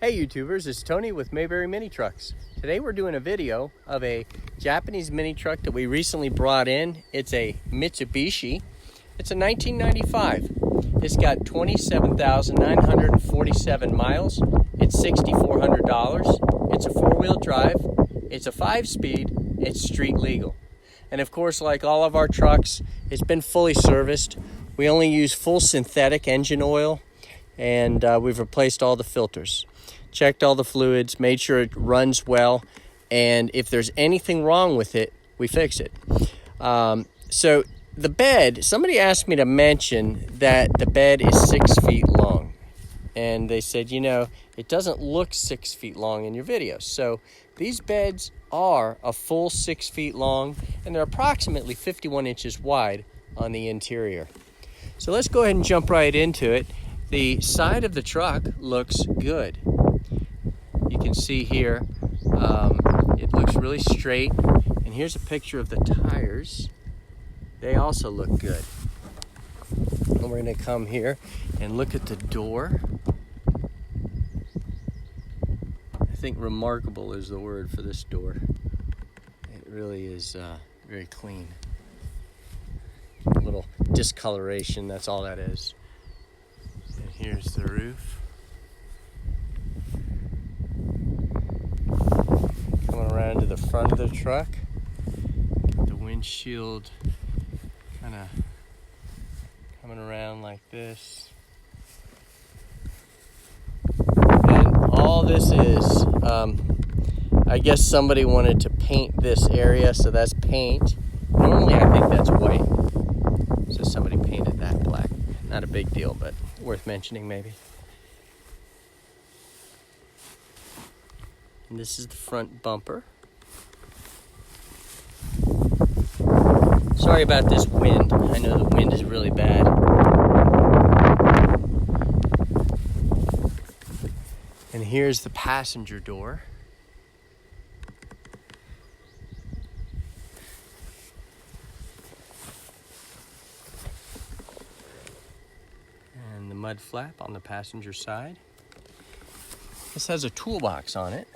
Hey YouTubers, it's Tony with Mayberry Mini Trucks. Today we're doing a video of a Japanese mini truck that we recently brought in. It's a Mitsubishi. It's a 1995. It's got 27,947 miles. It's $6,400. It's a four-wheel drive. It's a 5-speed. It's street legal. And of course, like all of our trucks, it's been fully serviced. We only use full synthetic engine oil, and we've replaced all the filters. Checked all the fluids, made sure it runs well, and if there's anything wrong with it, we fix it. So the bed, somebody asked me to mention that the bed is 6 feet long. And they said, you know, it doesn't look 6 feet long in your videos. So these beds are a full 6 feet long, and they're approximately 51 inches wide on the interior. So let's go ahead and jump right into it. The side of the truck looks good. You can see here, it looks really straight. And here's a picture of the tires. They also look good. And we're gonna come here and look at the door. I think remarkable is the word for this door. It really is very clean. A little discoloration, that's all that is. And here's the roof. Coming around to the front of the truck. Get the windshield kind of coming around like this. And all this is, I guess somebody wanted to paint this area, so that's paint. Normally I think that's white. So somebody painted that black. Not a big deal, but worth mentioning maybe. And this is the front bumper. Sorry about this wind. I know the wind is really bad. And here's the passenger door. And the mud flap on the passenger side. This has a toolbox on it.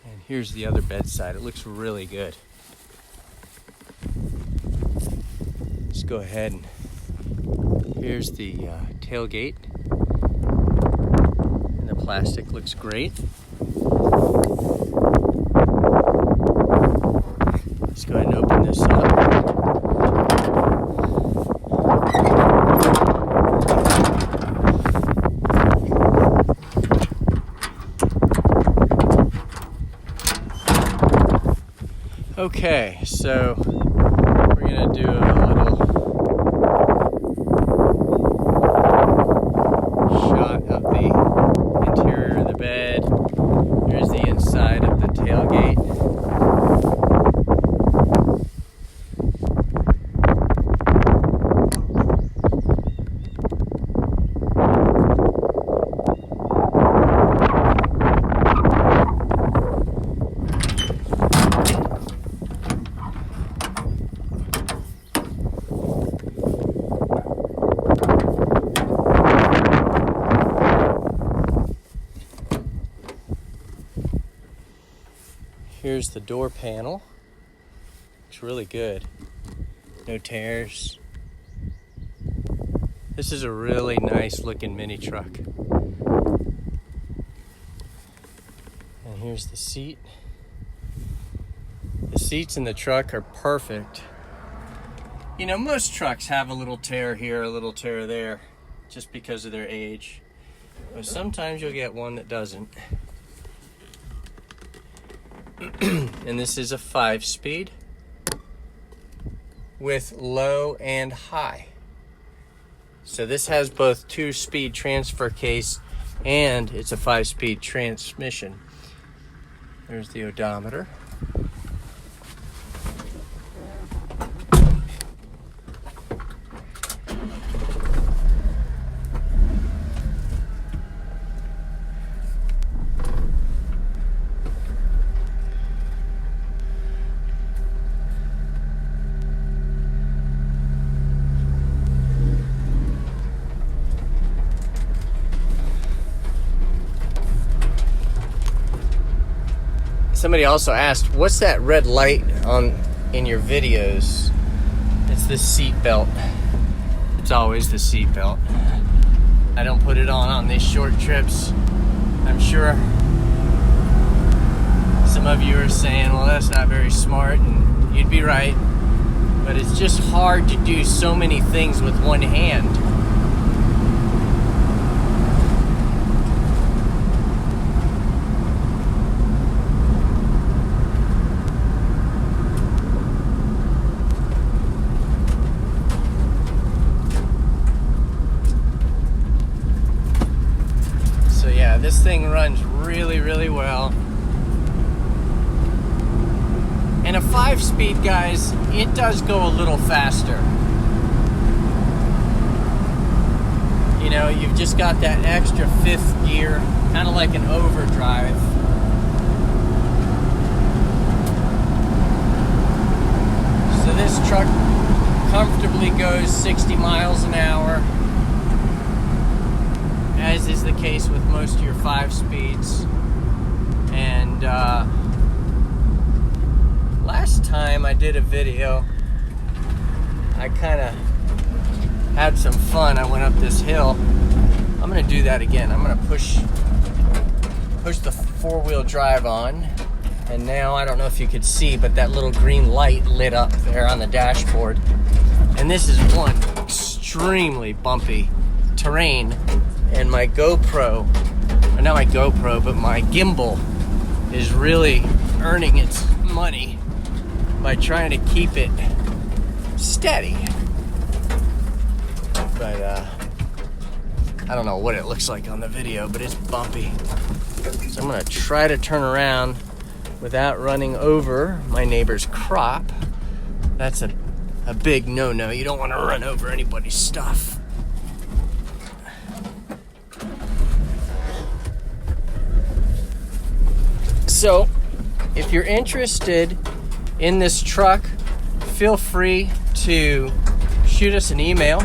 And here's the other bedside. It looks really good. Let's go ahead and here's the tailgate. And the plastic looks great. Let's go ahead and open this up. Okay, so we're gonna do a little shot of the interior of the bed. Here's the inside of the tailgate. Here's the door panel. It's really good. No tears. This is a really nice looking mini truck. And here's the seat. The seats in the truck are perfect. You know, most trucks have a little tear here, a little tear there, just because of their age. But sometimes you'll get one that doesn't. And this is a 5-speed with low and high. So this has both 2-speed transfer case and it's a 5-speed transmission. There's the odometer. Somebody also asked, what's that red light in your videos? It's the seat belt. It's always the seat belt. I don't put it on these short trips. I'm sure some of you are saying, well, that's not very smart, and you'd be right. But it's just hard to do so many things with one hand. So yeah, this thing runs really, really well. And a 5-speed, guys, it does go a little faster. You know, you've just got that extra 5th gear, kind of like an overdrive. So this truck comfortably goes 60 miles an hour, as is the case with most of your 5-speeds. And last time I did a video, I kind of had some fun. I went up this hill. I'm gonna do that again. I'm gonna push the 4-wheel drive on, and now I don't know if you could see, but that little green light lit up there on the dashboard. And this is one extremely bumpy terrain, and my GoPro, or not my GoPro, but my gimbal is really earning its money by trying to keep it steady. But I don't know what it looks like on the video, but it's bumpy. So I'm gonna try to turn around without running over my neighbor's crop. That's a big no-no. You don't want to run over anybody's stuff. So if you're interested in this truck, feel free to shoot us an email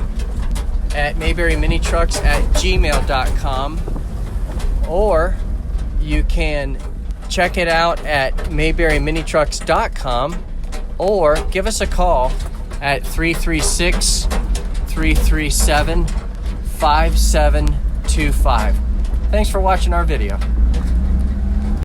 at mayberryminiTrucks@gmail.com, or you can check it out at mayberryminitrucks.com, or give us a call at 336-337-5725. Thanks for watching our video.